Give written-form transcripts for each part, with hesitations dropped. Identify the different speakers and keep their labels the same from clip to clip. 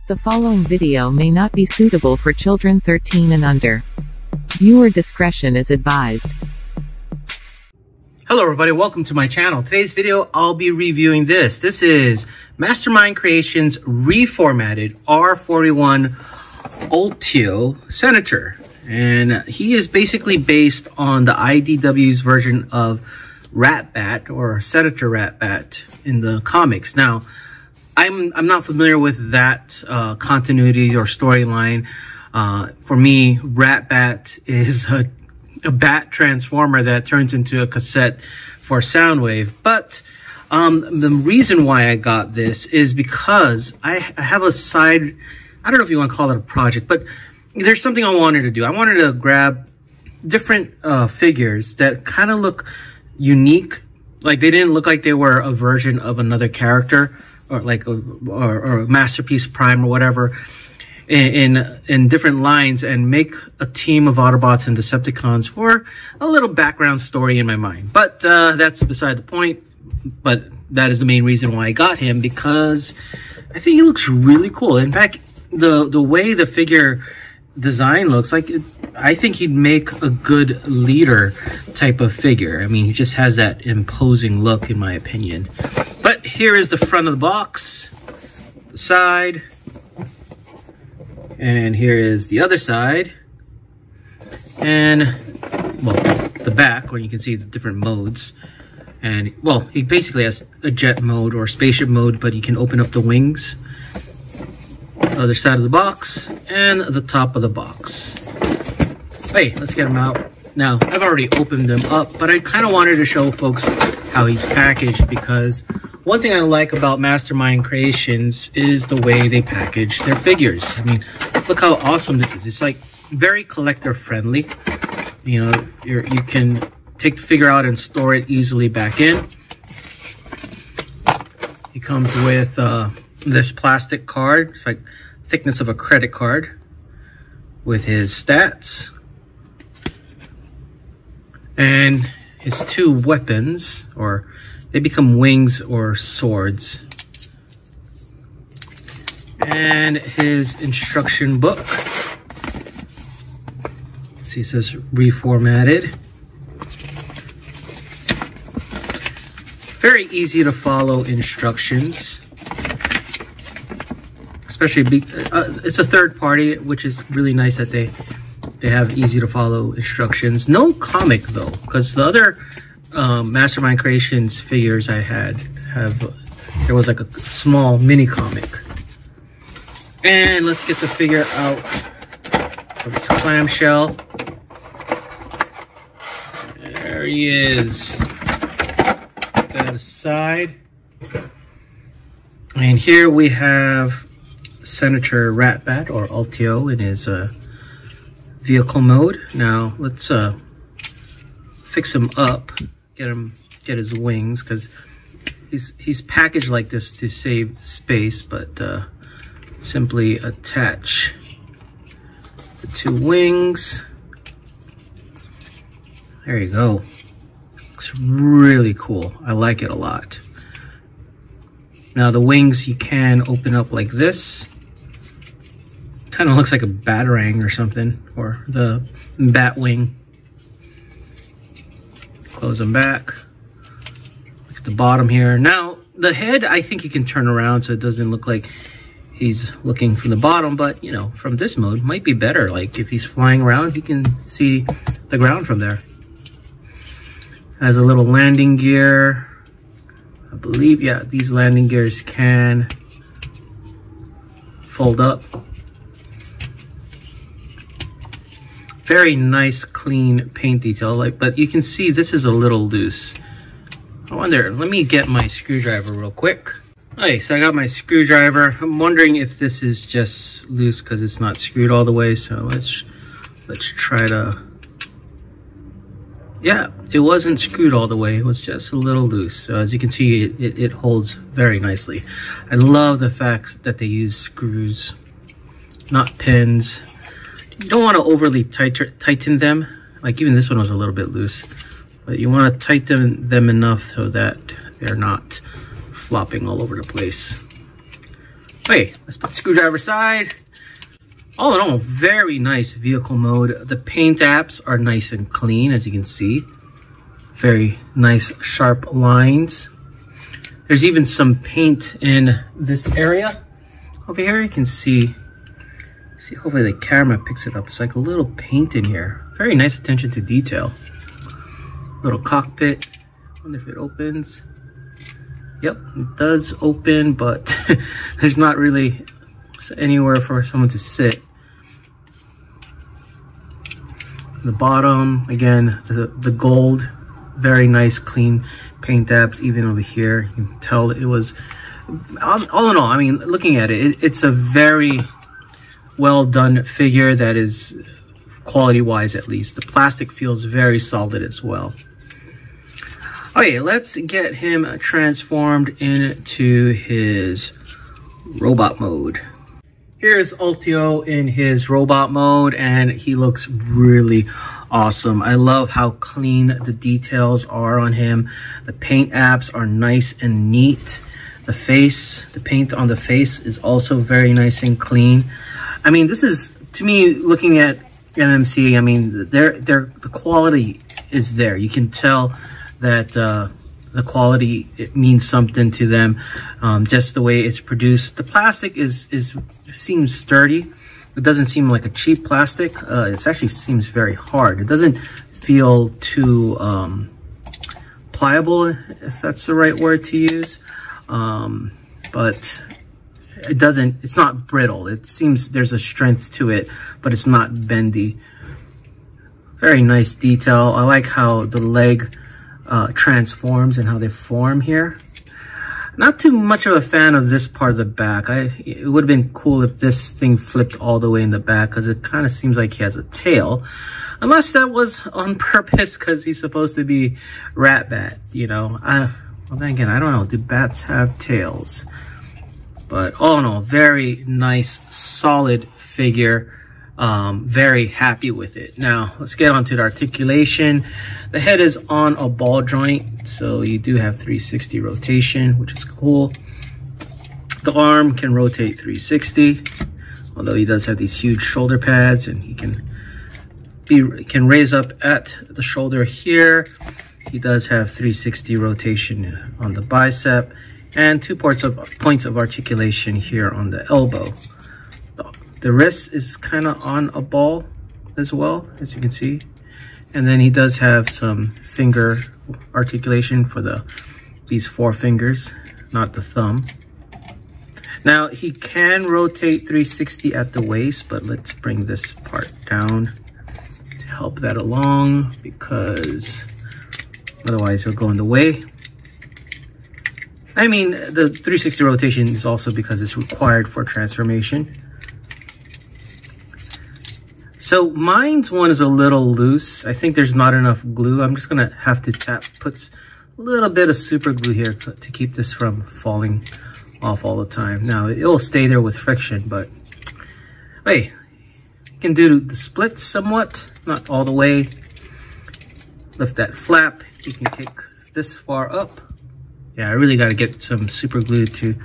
Speaker 1: The following video may not be suitable for children 13 and under. Viewer discretion is advised.
Speaker 2: Hello everybody, welcome to my channel. Today's video, I'll be reviewing this. This is Mastermind Creations Reformatted R41 Ultio Senator. And he is basically based on the IDW's version of Ratbat, or Senator Ratbat in the comics. Now, I'm not familiar with that continuity or storyline. For me, Ratbat is a bat transformer that turns into a cassette for Soundwave. But the reason why I got this is because I have a side, I don't know if you want to call it a project, but there's something I wanted to do. I wanted to grab different figures that kind of look unique. Like they didn't look like they were a version of another character, or like or a Masterpiece Prime or whatever, in different lines, and make a team of Autobots and Decepticons for a little background story in my mind. But that's beside the point. But that is the main reason why I got him, because I think he looks really cool. In fact, the way the figure design looks like, I think he'd make a good leader type of figure. I mean, he just has that imposing look, in my opinion. But here is the front of the box, the side, and here is the other side, and well, the back, where you can see the different modes. And well, he basically has a jet mode or spaceship mode, but you can open up the wings. Other side of the box and the top of the box. Hey, let's get him out. Now, I've already opened them up, but I kind of wanted to show folks how he's packaged, because one thing I like about Mastermind Creations is the way they package their figures. I mean, look how awesome this is. It's like very collector friendly. You know, you can take the figure out and store it easily back in. He comes with this plastic card. It's like thickness of a credit card with his stats and his two weapons, or they become wings or swords, and his instruction book. See, it says Reformatted. Very easy to follow instructions. Especially, it's a third party, which is really nice that they have easy to follow instructions. No comic though, because the other Mastermind Creations figures I had there was like a small mini comic. And let's get the figure out of its clamshell. There he is. Put that aside. And here we have Senator Ratbat, or Ultio, in his vehicle mode. Now let's fix him up, get his wings, because he's packaged like this to save space. But simply attach the two wings. There you go. Looks really cool. I like it a lot. Now the wings you can open up like this. Kind of looks like a batarang or something, or the bat wing. Close them back. Look at the bottom here. Now the head, I think you can turn around so it doesn't look like he's looking from the bottom, but you know, from this mode might be better. Like if he's flying around, he can see the ground from there. Has a little landing gear. I believe, yeah, these landing gears can fold up. Very nice, clean paint detail, but you can see this is a little loose. I wonder, let me get my screwdriver real quick. Okay, so I got my screwdriver. I'm wondering if this is just loose because it's not screwed all the way. So let's try to. Yeah, it wasn't screwed all the way. It was just a little loose. So as you can see, it holds very nicely. I love the fact that they use screws, not pins. You don't want to overly tighten them. Like even this one was a little bit loose, but you want to tighten them enough so that they're not flopping all over the place. Wait, let's put the screwdriver aside. All in all, very nice vehicle mode. The paint apps are nice and clean, as you can see. Very nice, sharp lines. There's even some paint in this area. Over here, you can see, hopefully the camera picks it up. It's like a little paint in here. Very nice attention to detail. Little cockpit. Wonder if it opens. Yep, it does open, but there's not really anywhere for someone to sit. The bottom, again, the gold, very nice, clean paint apps. Even over here, you can tell it was, all in all, I mean, looking at it, it's a very well done figure that is, quality-wise at least. The plastic feels very solid as well. Okay, let's get him transformed into his robot mode. Here's Ultio in his robot mode, and he looks really awesome. I love how clean the details are on him. The paint apps are nice and neat. The face, the paint on the face is also very nice and clean. I mean, this is, to me, looking at MMC, I mean, the quality is there. You can tell that the quality, it means something to them, just the way it's produced. The plastic seems sturdy. It doesn't seem like a cheap plastic. It actually seems very hard. It doesn't feel too pliable, if that's the right word to use, but it's not brittle. It seems there's a strength to it, but it's not bendy. Very nice detail. I like how the leg transforms and how they form here. Not too much of a fan of this part of the back. It would have been cool if this thing flipped all the way in the back, because it kind of seems like he has a tail. Unless that was on purpose because he's supposed to be Ratbat, you know. Well, then again, I don't know. Do bats have tails? But all in all, very nice, solid figure. Very happy with it. Now let's get on to the articulation. The head is on a ball joint, so you do have 360 rotation, which is cool. The arm can rotate 360, although he does have these huge shoulder pads, and he can raise up at the shoulder here. He does have 360 rotation on the bicep, and 2 points of articulation here on the elbow. The wrist is kind of on a ball as well, as you can see. And then he does have some finger articulation for these 4 fingers, not the thumb. Now, he can rotate 360 at the waist, but let's bring this part down to help that along, because otherwise he'll go in the way. I mean, the 360 rotation is also because it's required for transformation. So mine's one is a little loose. I think there's not enough glue. I'm just gonna have to put a little bit of super glue here to keep this from falling off all the time. Now it'll stay there with friction, but hey, you can do the splits somewhat, not all the way. Lift that flap. You can kick this far up. Yeah, I really got to get some super glue to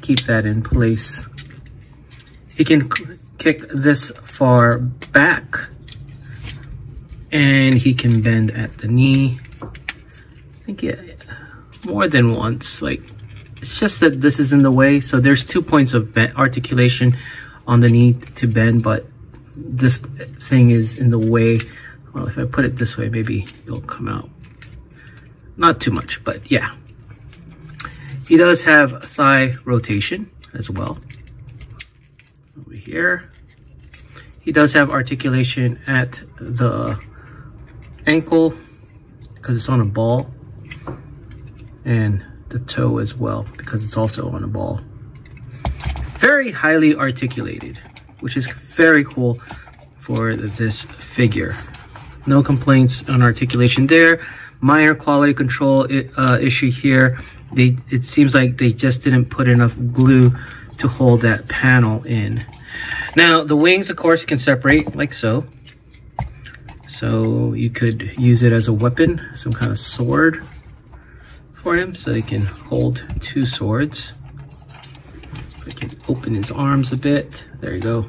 Speaker 2: keep that in place. You can kick this far back, and he can bend at the knee. I think more than once. Like, it's just that this is in the way. So there's 2 points of articulation on the knee to bend, but this thing is in the way. Well, if I put it this way, maybe it'll come out. Not too much, but yeah. He does have thigh rotation as well. Over here. He does have articulation at the ankle because it's on a ball, and the toe as well because it's also on a ball. Very highly articulated, which is very cool for this figure. No complaints on articulation there. Minor quality control issue here. It seems like they just didn't put enough glue to hold that panel in. Now the wings, of course, can separate like so. So you could use it as a weapon, some kind of sword for him, so he can hold 2 swords. I can open his arms a bit. There you go.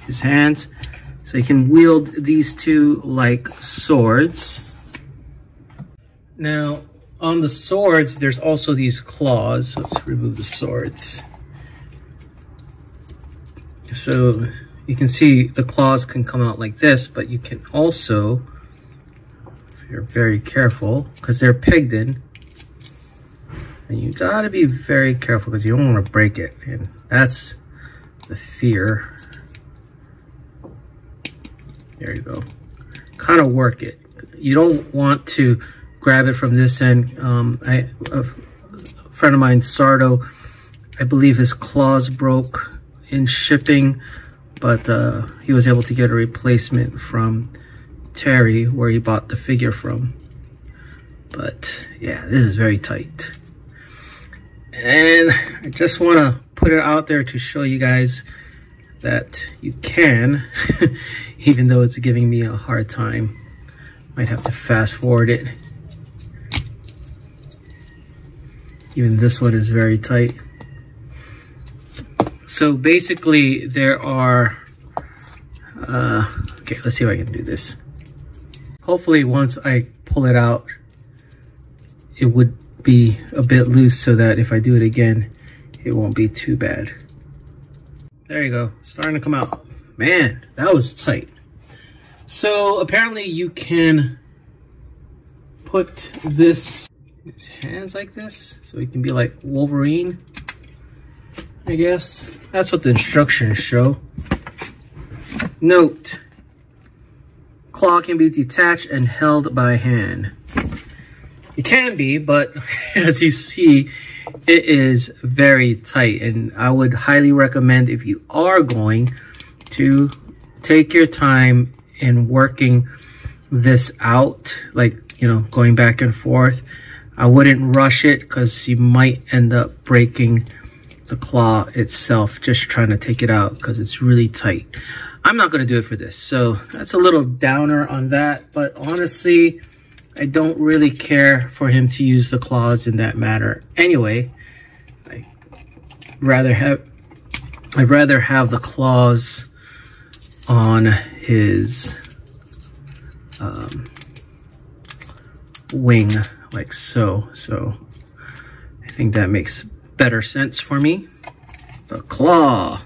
Speaker 2: His hands. So you can wield these two like swords. Now, on the swords, there's also these claws. Let's remove the swords. So you can see the claws can come out like this, but you can also, if you're very careful, because they're pegged in, and you gotta be very careful because you don't want to break it. And that's the fear. There you go. Kind of work it. You don't want to grab it from this end. A friend of mine, Sardo, I believe his claws broke in shipping, but he was able to get a replacement from Terry, where he bought the figure from. But yeah, this is very tight. And I just want to put it out there to show you guys that you can, even though it's giving me a hard time. Might have to fast forward it. Even this one is very tight. So basically there are, okay, let's see if I can do this. Hopefully once I pull it out, it would be a bit loose so that if I do it again, it won't be too bad. There you go, starting to come out. Man, that was tight. So apparently you can put his hands like this, so he can be like Wolverine, I guess. That's what the instructions show. Note, claw can be detached and held by hand. It can be, but as you see, it is very tight, and I would highly recommend, if you are going to take your time in working this out, like, you know, going back and forth, I wouldn't rush it because you might end up breaking the claw itself just trying to take it out because it's really tight. I'm not going to do it for this, so that's a little downer on that, but honestly, I don't really care for him to use the claws in that matter anyway. I'd rather have the claws on his wing, like so. So I think that makes better sense for me. The claw.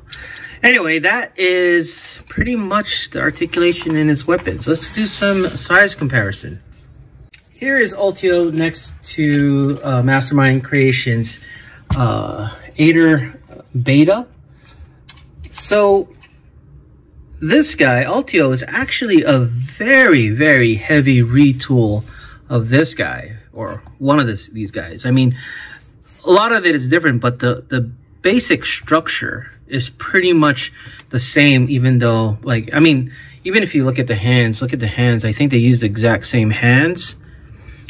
Speaker 2: Anyway, that is pretty much the articulation in his weapons. Let's do some size comparison. Here is Ultio next to Mastermind Creations Aider Beta. So this guy, Ultio, is actually a very, very heavy retool of this guy, or one of these guys. I mean, a lot of it is different, but the basic structure is pretty much the same, even though, like, I mean, even if you look at the hands, I think they use the exact same hands,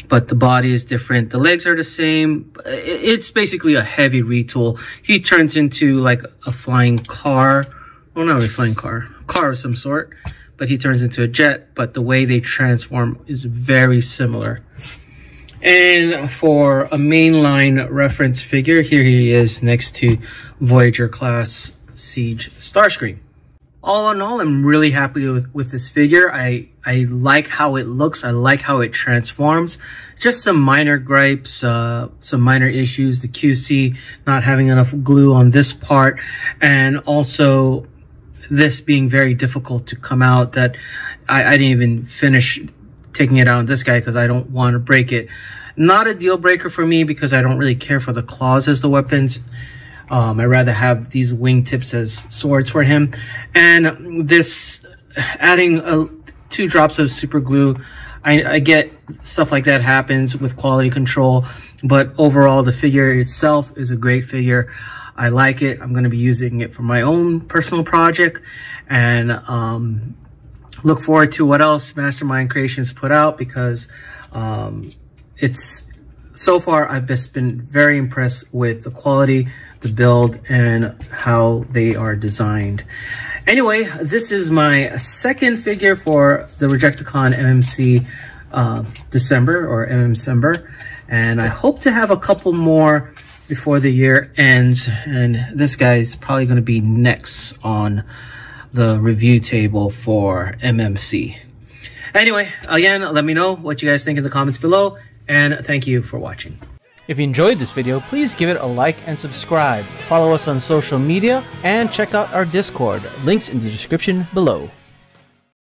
Speaker 2: but the body is different. The legs are the same. It's basically a heavy retool. He turns into like a flying car. Well, not a flying car of some sort, but he turns into a jet, but the way they transform is very similar. And for a mainline reference figure, here he is next to Voyager class Siege Starscream. All in all, I'm really happy with this figure. I like how it looks. I like how it transforms. Just some minor gripes, some minor issues. The QC not having enough glue on this part, and also this being very difficult to come out, that I didn't even finish taking it out on this guy because I don't want to break it. Not a deal breaker for me because I don't really care for the claws as the weapons. I'd rather have these wingtips as swords for him. And this, adding 2 drops of super glue, I get stuff like that happens with quality control, but overall the figure itself is a great figure. I like it. I'm going to be using it for my own personal project, and look forward to what else Mastermind Creations put out, because it's, so far I've just been very impressed with the quality, the build, and how they are designed. Anyway, this is my second figure for the Rejecticon MMC December, or MMCember, and I hope to have a couple more before the year ends, and this guy is probably going to be next on the review table for MMC. Anyway, again, let me know what you guys think in the comments below, and thank you for watching.
Speaker 3: If you enjoyed this video, please give it a like and subscribe. Follow us on social media and check out our Discord. Links in the description below.